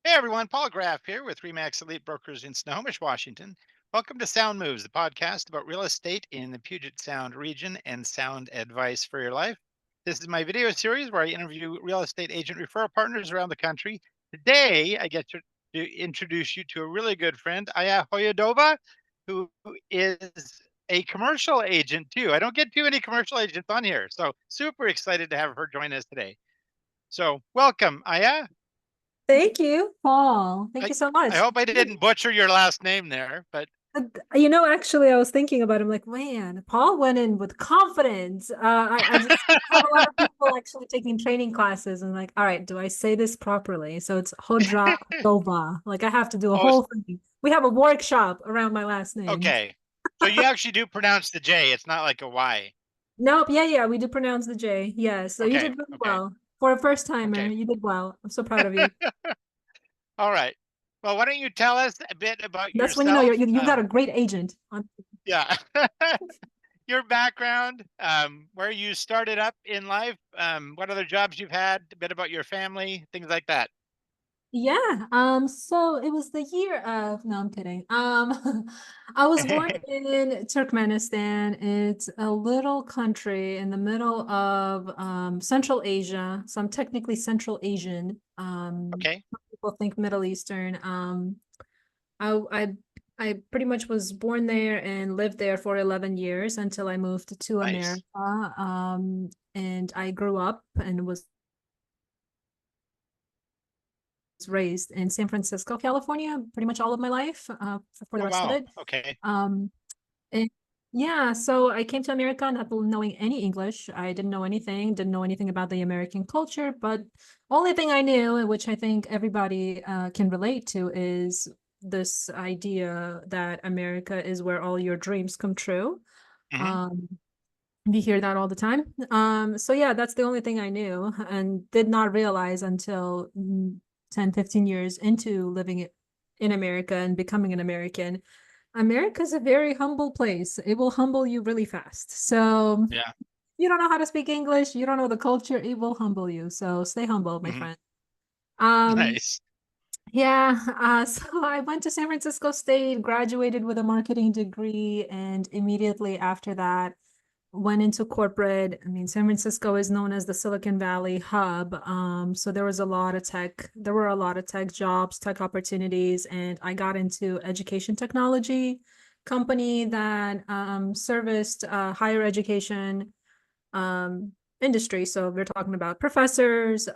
Hey everyone, Paul Graf here with Remax Elite Brokers in Snohomish, Washington. Welcome to Sound Moves, the podcast about real estate in the Puget Sound region and sound advice for your life. This is my video series where I interview real estate agent referral partners around the country. Today, I get to introduce you to a really good friend, Aya Hojadova, who is a commercial agent too. I don't get too many commercial agents on here, so super excited to have her join us today. So, welcome, Aya. Thank you, Paul. Thank I you so I much. hope I didn't butcher your last name there, but Actually, I was thinking about it. I'm like, man, Paul went in with confidence. I just have a lot of people actually taking training classes and like, all right, do I say this properly? So it's Hojadova. Like I have to do a oh, whole thing. We have a workshop around my last name. okay. So you actually do pronounce the J. It's not like a Y. Nope. Yeah, we do pronounce the J. Yeah. So you Okay. did really Okay. well. For a first timer, Okay. you did well. I'm so proud of you. All right. Well, why don't you tell us a bit about That's when you know yourself? you got a great agent. Yeah. Your background, where you started up in life, what other jobs you've had, a bit about your family, things like that. Yeah, so it was the year of, no, I'm kidding. I was born in Turkmenistan. It's a little country in the middle of Central Asia. So I'm technically Central Asian. Okay. Some people think Middle Eastern. I I I pretty much was born there and lived there for 11 years until I moved to Nice. America. And I grew up and was raised in San Francisco, California, pretty much all of my life for the Oh, rest of wow. it. Okay. Um, and yeah, so I came to America not knowing any English. I didn't know anything about the American culture, but only thing I knew, which I think everybody can relate to, is this idea that America is where all your dreams come true. Hmm. Um, we hear that all the time. So yeah, that's the only thing I knew and did not realize until 10, 15 years into living in America and becoming an American. America's a very humble place. It will humble you really fast. So Yeah. you don't know how to speak English, you don't know the culture, it will humble you. So stay humble, my Hmm. friend. Um, Nice. yeah, so I went to San Francisco State, graduated with a marketing degree, and immediately after that, went into corporate. I mean, San Francisco is known as the Silicon Valley hub. So there were a lot of tech jobs, tech opportunities, and I got into education technology company that serviced higher education um, industry. So we're talking about professors,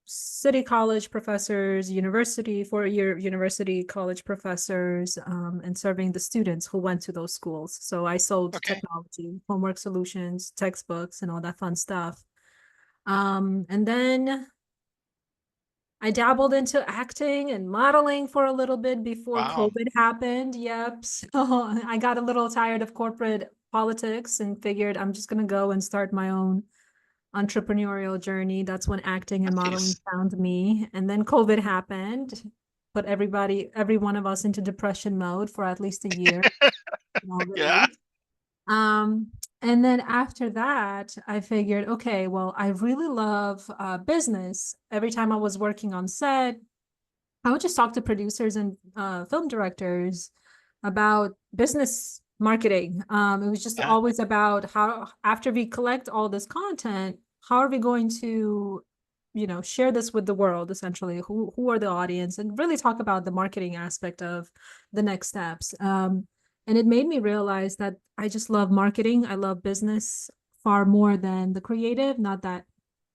city college professors, university, 4-year university college professors, and serving the students who went to those schools. So I sold Okay. technology, homework solutions, textbooks, and all that fun stuff. And then I dabbled into acting and modeling for a little bit before Wow. COVID happened. Yep. So I got a little tired of corporate politics and figured I'm just going to go and start my own entrepreneurial journey. That's when acting and modeling Nice. found me. And then COVID happened, put every one of us into depression mode for at least a year. We all Yeah. relate. Um, and then after that, I figured, okay, well, I really love business. Every time I was working on set, I would just talk to producers and film directors about business marketing. It was just Yeah. always about how, after we collect all this content, how are we going to, share this with the world, essentially? Who are the audience? And really talk about the marketing aspect of the next steps. And it made me realize that I just love marketing. I love business far more than the creative. Not that,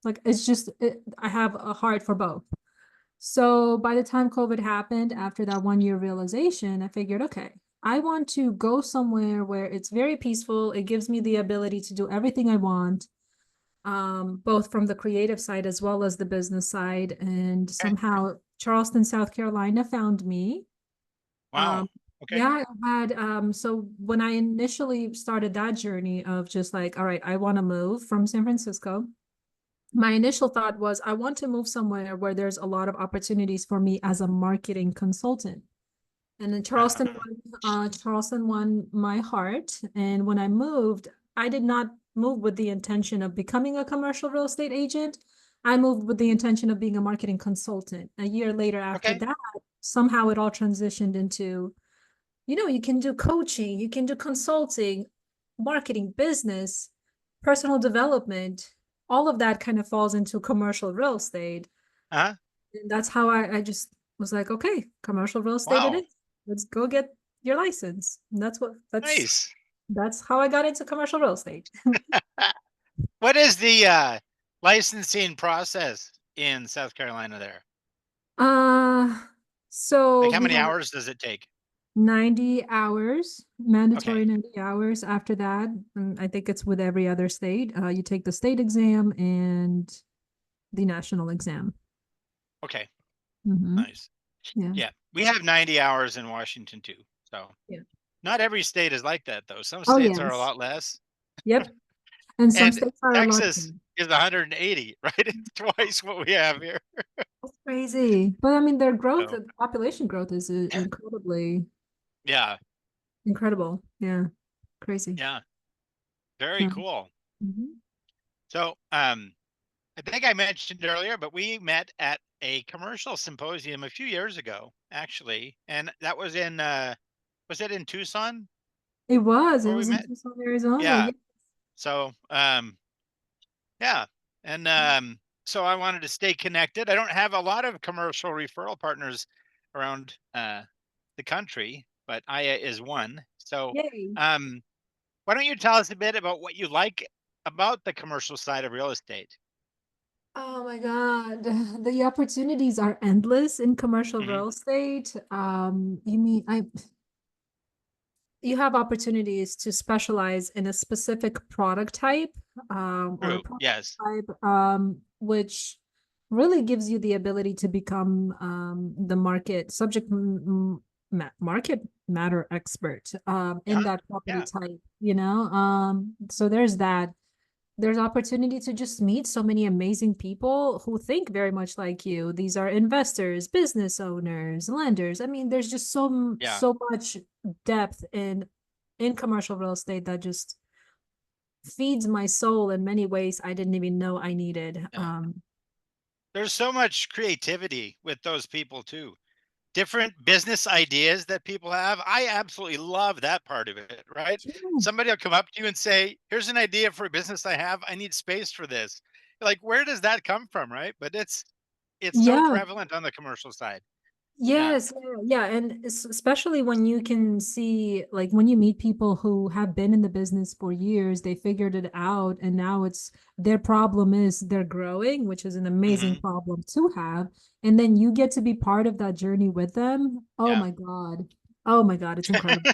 like, I have a heart for both. So by the time COVID happened, after that 1 year realization, I figured, okay, I want to go somewhere where it's very peaceful. It gives me the ability to do everything I want, both from the creative side as well as the business side. And Okay. somehow Charleston, South Carolina found me. Wow. Um, Okay. yeah, so when I initially started that journey of just like, all right, I want to move from San Francisco, my initial thought was I want to move somewhere where there's a lot of opportunities for me as a marketing consultant. And then Uh-huh. Charleston won my heart. And when I moved, I did not move with the intention of becoming a commercial real estate agent. I moved with the intention of being a marketing consultant. A year later after Okay. that, somehow it all transitioned into, you can do coaching, you can do consulting, marketing, business, personal development. All of that kind of falls into commercial real estate. Uh-huh. And that's how I just was like, okay, commercial real estate it Wow. is. Let's go get your license. And Nice. that's how I got into commercial real estate. What is the licensing process in South Carolina there? Uh, so Like how we many have hours does it take? 90 hours, mandatory Okay. 90 hours. After that, and I think it's with every other state. You take the state exam and the national exam. Okay. Hmm. Nice. Yeah. Yeah. We have 90 hours in Washington too. So Yeah. not every state is like that though. Some Oh, states are a yes. lot less. Yep. And some And states are a lot Texas more. is 180, right? It's twice what we have here. That's crazy. But I mean, their growth, So population growth is incredibly yeah. incredible. Yeah. Crazy. Yeah. Very Yeah. cool. Mhm. So I think I mentioned earlier, but we met at a commercial symposium a few years ago, actually. And that was it in Tucson It was. It where we was in met? Tucson, Arizona. Yeah. Yeah. So yeah. And so I wanted to stay connected. I don't have a lot of commercial referral partners around the country, but Aya is one. So Yay. um why don't you tell us a bit about what you like about the commercial side of real estate? Oh my God. The opportunities are endless in commercial Hmm. real estate. You have opportunities to specialize in a specific product type, or a True. product Yes. type, which really gives you the ability to become the market matter expert in Yeah. that property Yeah. type, so there's that. There's opportunity to just meet so many amazing people who think very much like you. These are investors, business owners, lenders. I mean, there's just Yeah. so much depth in commercial real estate that just feeds my soul in many ways I didn't even know I needed. Yeah. There's so much creativity with those people too. Different business ideas that people have. I absolutely love that part of it, right? Yeah. Somebody will come up to you and say, "Here's an idea for a business I have. I need space for this." Like, where does that come from, right? But it's so Yeah. prevalent on the commercial side. Yeah. Yes, yeah, and especially when you can see, like, when you meet people who have been in the business for years, they figured it out, and now it's their problem is they're growing, which is an amazing Hmm. problem to have. And then you get to be part of that journey with them. Oh Yeah. my God. Oh my God, it's incredible.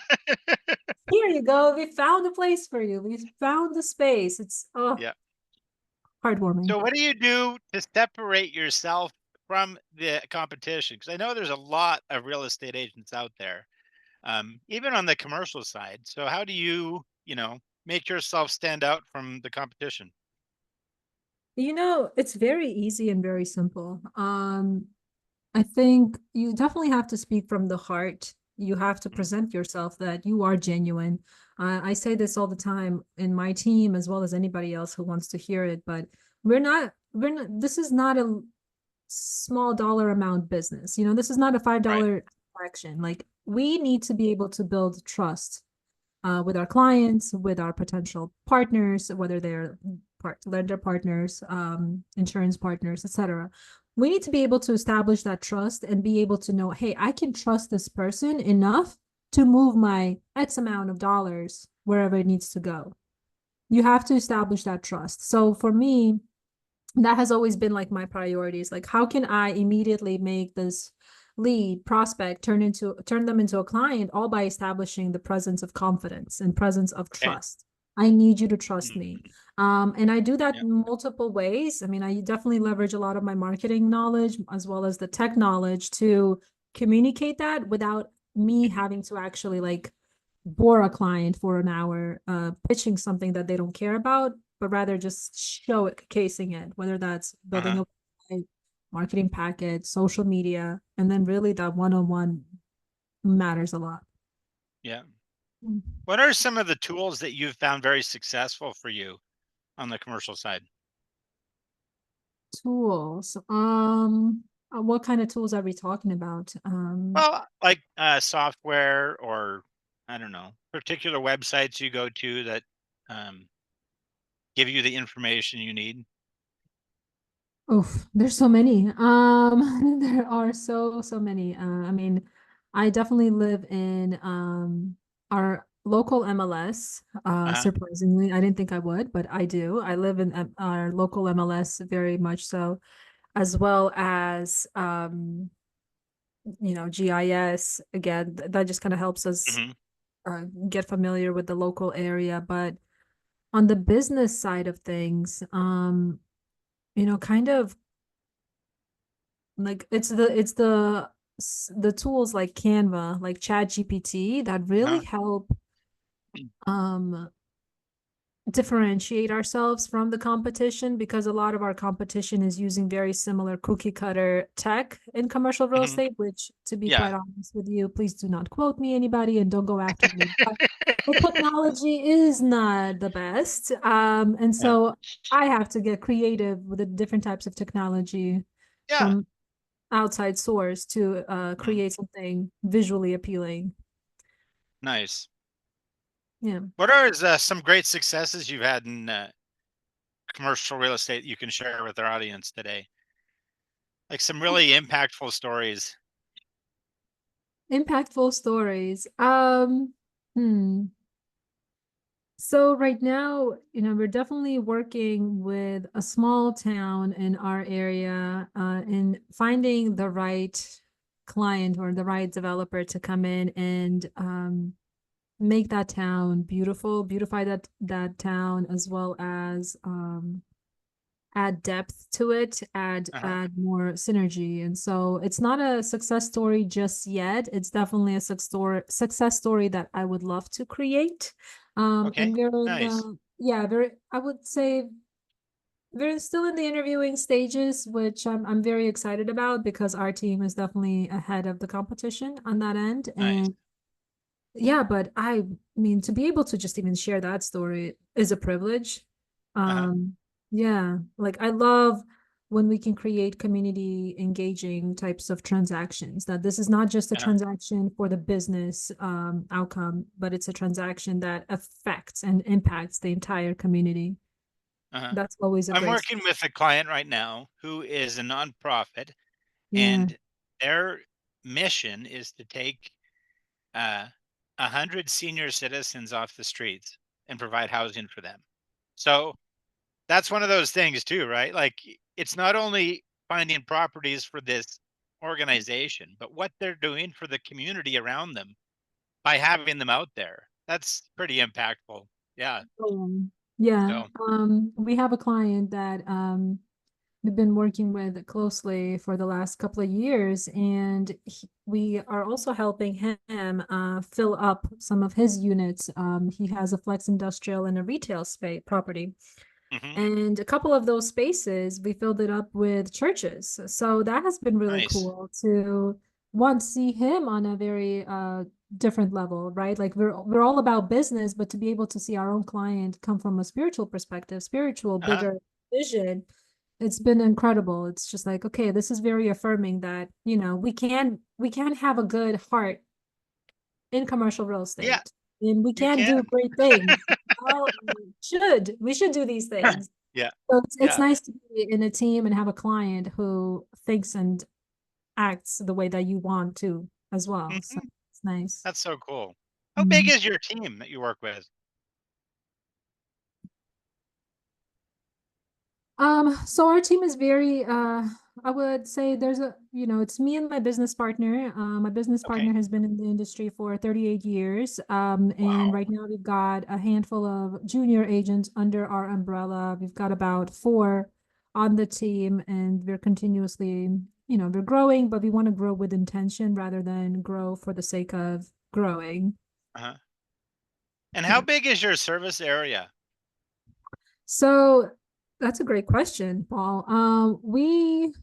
Here you go. We found a place for you. We found the space. It's Yeah. heartwarming. So what do you do to separate yourself from the competition? Because I know there's a lot of real estate agents out there, even on the commercial side. So how do you, make yourself stand out from the competition? It's very easy and very simple. I think you definitely have to speak from the heart. You have to Mhm. present yourself that you are genuine. I say this all the time in my team as well as anybody else who wants to hear it, but this is not a small dollar amount business. This is not a $5 Right. transaction. Like, we need to be able to build trust with our clients, with our potential partners, whether they're lender partners, insurance partners, etc. We need to be able to establish that trust and be able to know, hey, I can trust this person enough to move my X amount of dollars wherever it needs to go. You have to establish that trust. So for me, that has always been like my priorities. Like, how can I immediately make this lead prospect turn them into a client, all by establishing the presence of confidence and presence of Okay. trust. I need you to trust me. Mhm. And I do that Yeah. in multiple ways. I mean, I definitely leverage a lot of my marketing knowledge as well as the tech knowledge to communicate that without me Mhm. having to actually like bore a client for an hour pitching something that they don't care about, but rather just casing it, whether that's building Uh-huh. a marketing package, social media, and then really that one-on-one matters a lot. Yeah. Mm. What are some of the tools that you've found very successful for you on the commercial side? Tools. What kind of tools are we talking about? Well, like software or I don't know, particular websites you go to that um, give you the information you need. Oof, there's so many. There are so many. I mean, I definitely live in our local MLS. Uh-huh. Surprisingly, I didn't think I would, but I do. I live in our local MLS very much so, as well as GIS. Again, that just kind of helps us Hmm. get familiar with the local area. But on the business side of things, kind of like it's the tools like Canva, like Chat GPT that really Uh-huh. help um differentiate ourselves from the competition, because a lot of our competition is using very similar cookie cutter tech in commercial real Hmm. estate, which, to be Yeah. quite honest with you, please do not quote me, anybody, and don't go after me. But the technology is not the best. And Yeah. so I have to get creative with the different types of technology Yeah. from outside source to Mhm. create something visually appealing. Nice. Yeah. What are some great successes you've had in commercial real estate you can share with our audience today? Like some really impactful stories. Impactful stories. Hmm. So right now, we're definitely working with a small town in our area, and finding the right client or the right developer to come in and make that town beautiful, beautify that town, as well as add depth to it, add Uh-huh. add more synergy. And so it's not a success story just yet. It's definitely a success story that I would love to create. Okay. And we're in Nice. the yeah, very I would say we're still in the interviewing stages, which I'm very excited about, because our team is definitely ahead of the competition on that end. Nice. And yeah, but I mean, to be able to just even share that story is a privilege. Uh-huh. Um, yeah, like I love when we can create community engaging types of transactions, that this is not just a Uh-huh. transaction for the business outcome, but it's a transaction that affects and impacts the entire community. Uh-huh. That's always a I'm great, working with a client right now who is a nonprofit, yeah. and their mission is to take uh, 100 senior citizens off the streets and provide housing for them. So that's one of those things too, right? Like it's not only finding properties for this organization, but what they're doing for the community around them by having them out there. That's pretty impactful. Yeah. Yeah. So, We have a client that we've been working with closely for the last couple of years, and we are also helping him fill up some of his units. He has a flex industrial and a retail space property, mhm, and a couple of those spaces we filled it up with churches. So that has been really nice. cool to one see him on a very different level, right? Like we're all about business, but to be able to see our own client come from a spiritual perspective, spiritual Uh-huh. bigger vision, it's been incredible. It's just like, okay, this is very affirming that, we can have a good heart in commercial real Yeah, estate, and we you can can. do great things. Well, we should do these things. Yeah. So it's Yeah. nice to be in a team and have a client who thinks and acts the way that you want to as well. So Mhm. it's nice. That's so cool. How big Mhm. is your team that you work with? So our team is very I would say it's me and my business partner. My business Okay. partner has been in the industry for 38 years. And Wow. right now we've got a handful of junior agents under our umbrella. We've got about four on the team, and we're continuously, we're growing, but we want to grow with intention rather than grow for the sake of growing. Uh-huh. And how Yeah. big is your service area? So that's a great question, Paul. We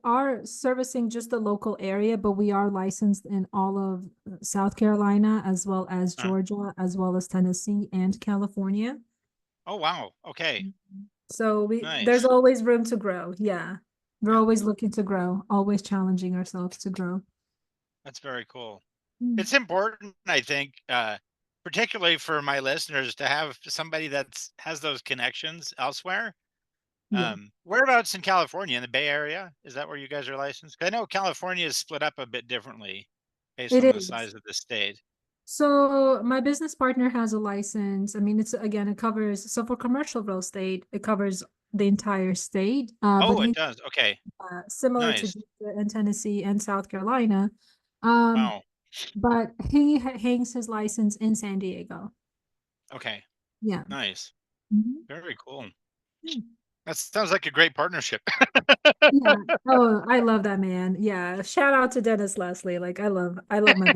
are servicing just the local area, but we are licensed in all of South Carolina, as well as Uh, Georgia, as well as Tennessee and California. oh, wow. Okay. So there's Nice. always room to grow. Yeah. We're Yeah, always looking to grow, always challenging ourselves to grow. that's very cool. Mm. It's important, I think, particularly for my listeners, to have somebody that's has those connections elsewhere. Yeah, Whereabouts in California, in the Bay Area? Is that where you guys are licensed? 'Cause I know California is split up a bit differently based it on the is. size of the state. So my business partner has a license. I mean, it's again, it covers, so for commercial real estate, it covers the entire state. But Oh, it he does. Okay. similar to Nice. Georgia and Tennessee and South Carolina. Um, Wow. but he hangs his license in San Diego. Okay. Yeah. Nice. Mhm. Very cool. Yeah. That sounds like a great partnership. Yeah. Oh, I love that man. Yeah. Shout out to Dennis Leslie. Like I love my,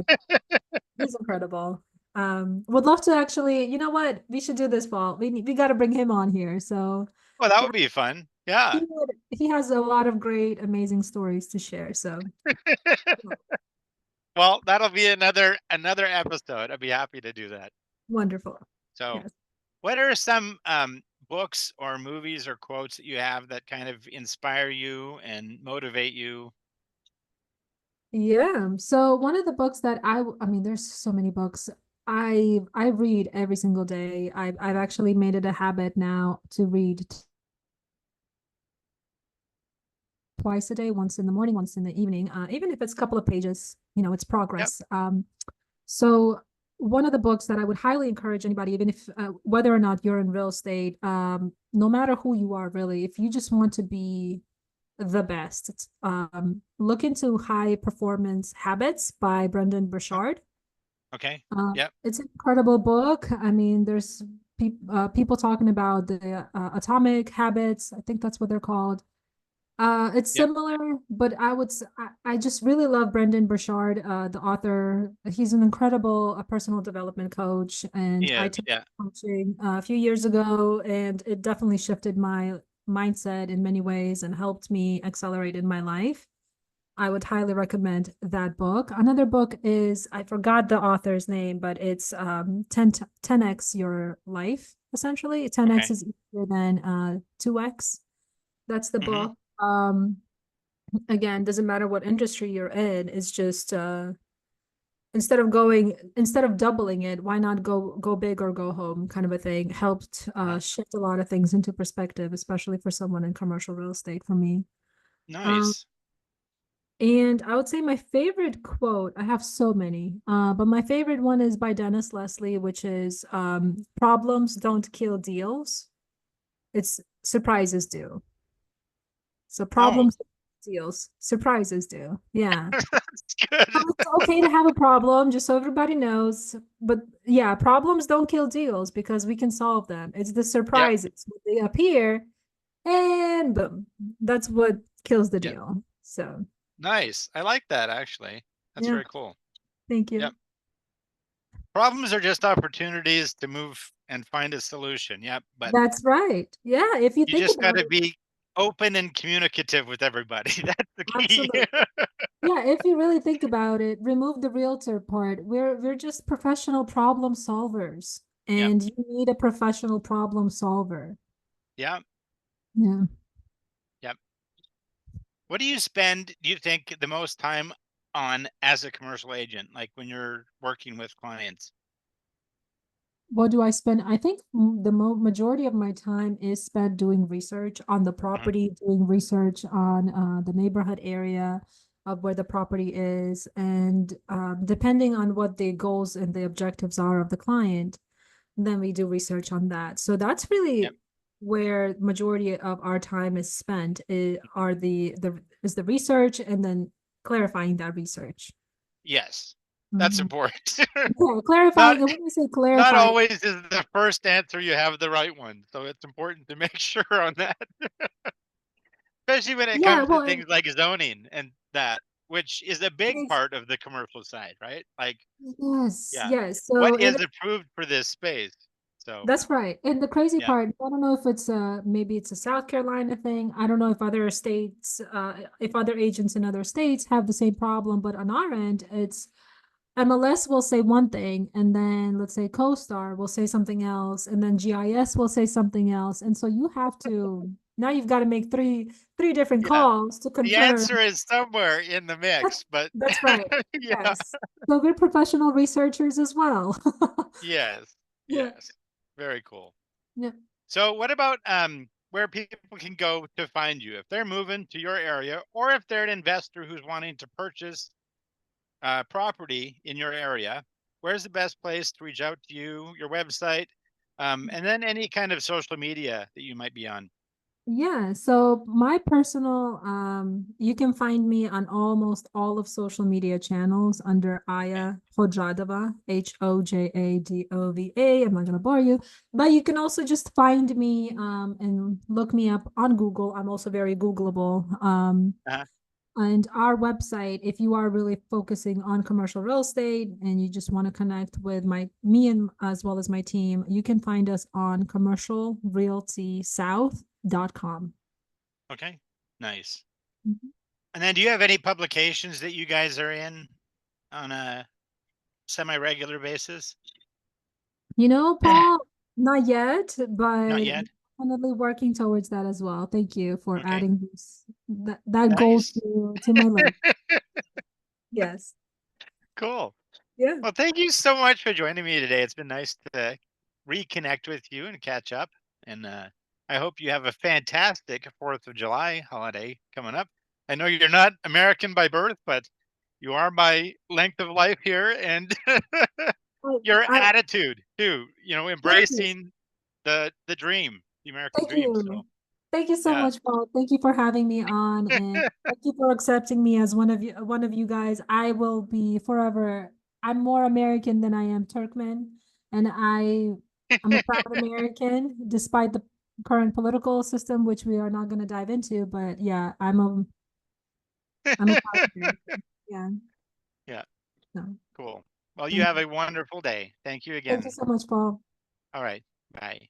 he's incredible. Would love to actually, you know what? We should do this, Paul. We got to bring him on here. So Well, that yeah, would be fun. Yeah. he has a lot of great, amazing stories to share. So yeah, Well, that'll be another episode. I'd be happy to do that. wonderful. So, Yes. what are some books or movies or quotes that you have that kind of inspire you and motivate you? Yeah. So one of the books that I mean, there's so many books. I read every single day. I've actually made it a habit now to read twice a day, once in the morning, once in the evening. Even if it's a couple of pages, it's Yep. progress. So one of the books that I would highly encourage anybody, even if whether or not you're in real estate, no matter who you are, really, if you just want to be the best, look into High Performance Habits by Brendan o- Burchard. Okay. Yep. It's an incredible book. I mean, there's people talking about the atomic habits. I think that's what they're called. It's Yep. similar, but I just really love Brendan Burchard, the author. He's an incredible personal development coach, and He I is. took Yeah. coaching a few years ago, and it definitely shifted my mindset in many ways and helped me accelerate in my life. I would highly recommend that book. Another book is, I forgot the author's name, but it's 10x your life, essentially. 10x Okay. is easier than 2x. That's the Hmm. book. Again, doesn't matter what industry you're in, it's just instead of doubling it, why not go big or go home kind of a thing. Helped Uh-huh. shift a lot of things into perspective, especially for someone in commercial real estate for me. Um, Nice. and I would say my favorite quote, I have so many, but my favorite one is by Dennis Leslie, which is problems don't kill deals. It's surprises do. So Oh, problems deals, surprises do. Yeah. that's good. It's okay to have a problem, just so everybody knows. But yeah, problems don't kill deals because we can solve them. It's the Yep. surprises. They appear and boom. That's what kills the Yep. deal. So Nice. I like that actually. That's yeah, very cool. thank Yep. you. Problems are just opportunities to move and find a solution. Yep. But That's right. Yeah, if you you think just got about to it, be open and communicative with everybody. That's the key. absolutely. Yeah, if you really think about it, remove the realtor part. We're just professional problem solvers, Yep. and you need a professional problem solver. Yep. Yeah. Yep. What do you think, the most time on as a commercial agent, like when you're working with clients? What do I spend? I think the majority of my time is spent doing research on the Mhm. property, doing research on the neighborhood area of where the property is, and depending on what the goals and the objectives are of the client, then we do research on that. So that's really Yep. where majority of our time is spent. Are the research and then clarifying that research. Yes. That's Mhm. important. Yeah, Not clarifying. And when I say not clarify, always is the first answer you have the right one. So it's important to make sure on that, especially when it yeah, comes to well, and things like zoning and that, which is a big ex- part of the commercial side, right? Like, yes, yeah, yes. what So, and is approved for this space? So, that's right. And the crazy yeah, part, I don't know if it's maybe it's a South Carolina thing. I don't know if other states, if other agents in other states have the same problem, but on our end, it's MLS will say one thing, and then let's say CoStar will say something else, and then GIS will say something else. And so you have to now you've got to make three different Yeah. calls to The confirm. answer is somewhere in the That's, mix, but that's right. yeah. Yes. So we're professional researchers as well. Yes. Yeah. Yes. Very cool. Yeah. So what about where people can go to find you if they're moving to your area, or if they're an investor who's wanting to purchase property in your area? Where's the best place to reach out to you, your website, and then any kind of social media that you might be on? Yeah, so my personal, you can find me on almost all of social media channels under Okay. Aya Hojadova, Hojadova. I'm not gonna bore you, but you can also just find me and look me up on Google. I'm also very Googleable. Uh-huh. And our website, if you are really focusing on commercial real estate and you just want to connect with me and as well as my team, you can find us on commercialrealtysouth.com. Okay. Nice. Mhm. And then do you have any publications that you guys are in on a semi-regular basis? Paul, not yet, Not but yet. definitely working towards that as well. Thank you for Okay. adding that goal Nice. to my list. Yes. Cool. Yeah. Well, thank you so much for joining me today. It's been nice to reconnect with you and catch up. And I hope you have a fantastic 4th of July holiday coming up. I know you're not American by birth, but you are by length of life here, and I, your I attitude too, thank you. embracing the dream, the American Thank dream. So you. Thank you so yeah. much, Paul. Thank you for having me on, and thank you for accepting me as one of you guys. I will be forever. I'm more American than I am Turkmen, and I'm a proud American, despite the current political system, which we are not going to dive into. But yeah, I'm a proud American. Yeah. Yeah. No. Cool. Well, you Thank have you. a wonderful day. Thank you Thank you again. so much, Paul. All right. Bye.